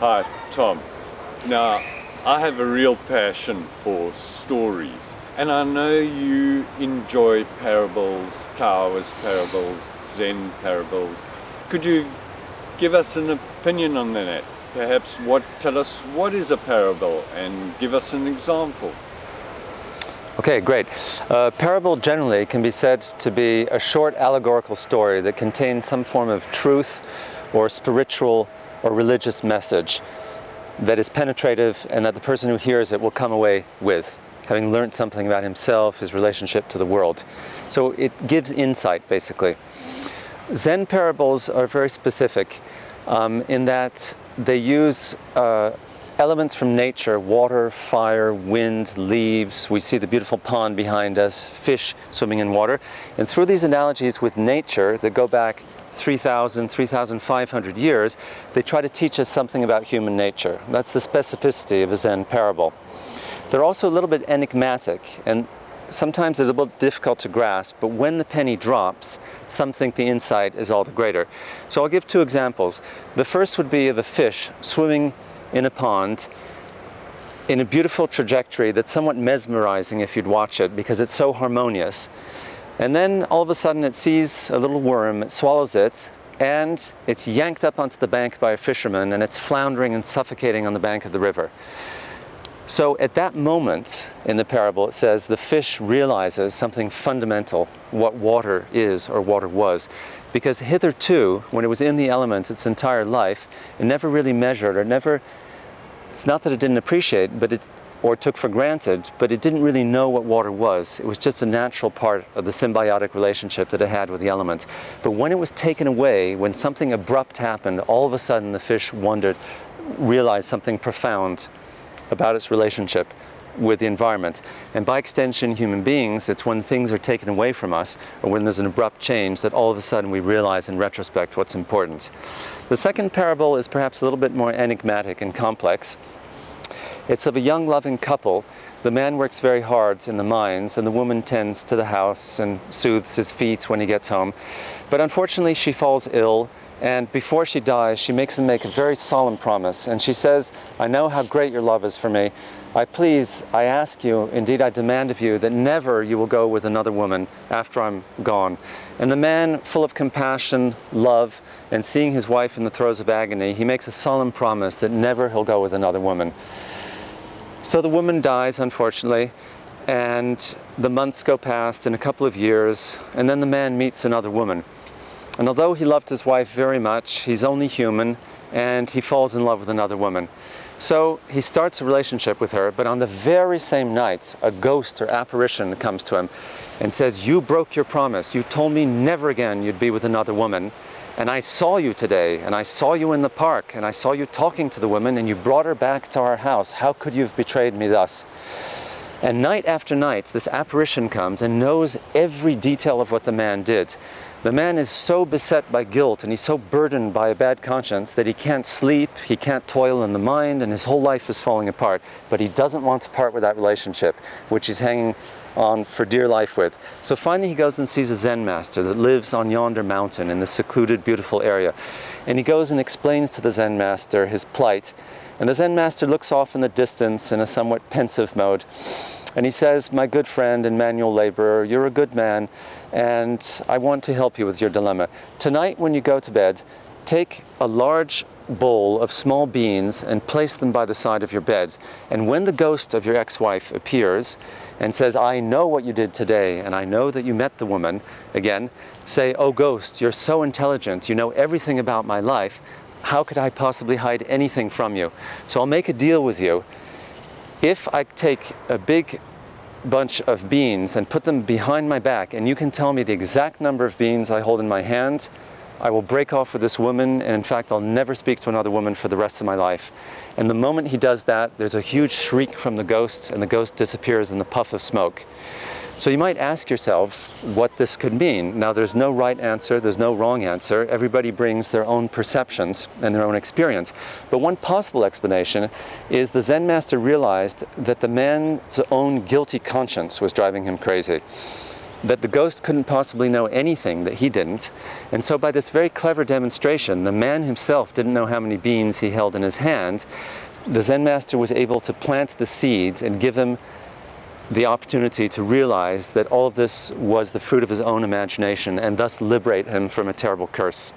Hi, Tom. Now, I have a real passion for stories, and I know you enjoy parables, Taoist parables, Zen parables. Could you give us an opinion on that? Perhaps tell us what is a parable and give us an example. Okay, great. A parable generally can be said to be a short allegorical story that contains some form of truth or spiritual or religious message that is penetrative and that the person who hears it will come away with, having learned something about himself, his relationship to the world. So it gives insight, basically. Zen parables are very specific in that they use elements from nature: water, fire, wind, leaves. We see the beautiful pond behind us, fish swimming in water. And through these analogies with nature that go back 3,000, 3,500 years, they try to teach us something about human nature. That's the specificity of a Zen parable. They're also a little bit enigmatic, and sometimes they're a little bit difficult to grasp, but when the penny drops, some think the insight is all the greater. So I'll give two examples. The first would be of a fish swimming in a pond in a beautiful trajectory that's somewhat mesmerizing if you'd watch it, because it's so harmonious. And then all of a sudden it sees a little worm, it swallows it, and it's yanked up onto the bank by a fisherman, and it's floundering and suffocating on the bank of the river. So at that moment in the parable, it says the fish realizes something fundamental, what water is or water was. Because hitherto, when it was in the element its entire life, it never really measured, it's not that it didn't appreciate, or took for granted, but it didn't really know what water was. It was just a natural part of the symbiotic relationship that it had with the elements. But when it was taken away, when something abrupt happened, all of a sudden the fish realized something profound about its relationship with the environment. And by extension, human beings, it's when things are taken away from us, or when there's an abrupt change, that all of a sudden we realize in retrospect what's important. The second parable is perhaps a little bit more enigmatic and complex. It's of a young loving couple. The man works very hard in the mines, and the woman tends to the house and soothes his feet when he gets home. But unfortunately, she falls ill, and before she dies, she makes him make a very solemn promise. And she says, "I know how great your love is for me. I ask you, indeed I demand of you, that never you will go with another woman after I'm gone." And the man, full of compassion, love, and seeing his wife in the throes of agony, he makes a solemn promise that never he'll go with another woman. So the woman dies, unfortunately, and the months go past, in a couple of years, and then the man meets another woman. And although he loved his wife very much, he's only human, and he falls in love with another woman. So he starts a relationship with her, but on the very same night, a ghost or apparition comes to him and says, "You broke your promise. You told me never again you'd be with another woman. And I saw you today, and I saw you in the park, and I saw you talking to the woman, and you brought her back to our house. How could you have betrayed me thus?" And night after night, this apparition comes and knows every detail of what the man did. The man is so beset by guilt, and he's so burdened by a bad conscience that he can't sleep, he can't toil in the mind, and his whole life is falling apart. But he doesn't want to part with that relationship, which he's hanging on for dear life with. So finally he goes and sees a Zen master that lives on yonder mountain in this secluded, beautiful area. And he goes and explains to the Zen master his plight. And the Zen master looks off in the distance in a somewhat pensive mode. And he says, "My good friend and manual laborer, you're a good man, and I want to help you with your dilemma. Tonight when you go to bed, take a large bowl of small beans and place them by the side of your bed. And when the ghost of your ex-wife appears and says, 'I know what you did today, and I know that you met the woman,' again, say, 'Oh ghost, you're so intelligent, you know everything about my life. How could I possibly hide anything from you? So I'll make a deal with you. If I take a big bunch of beans and put them behind my back, and you can tell me the exact number of beans I hold in my hand, I will break off with this woman, and in fact I'll never speak to another woman for the rest of my life.' And the moment he does that, there's a huge shriek from the ghost, and the ghost disappears in the puff of smoke. So you might ask yourselves what this could mean. Now there's no right answer, there's no wrong answer. Everybody brings their own perceptions and their own experience. But one possible explanation is the Zen master realized that the man's own guilty conscience was driving him crazy. that the ghost couldn't possibly know anything that he didn't. And so by this very clever demonstration, the man himself didn't know how many beans he held in his hand. The Zen master was able to plant the seeds and give him the opportunity to realize that all of this was the fruit of his own imagination, and thus liberate him from a terrible curse.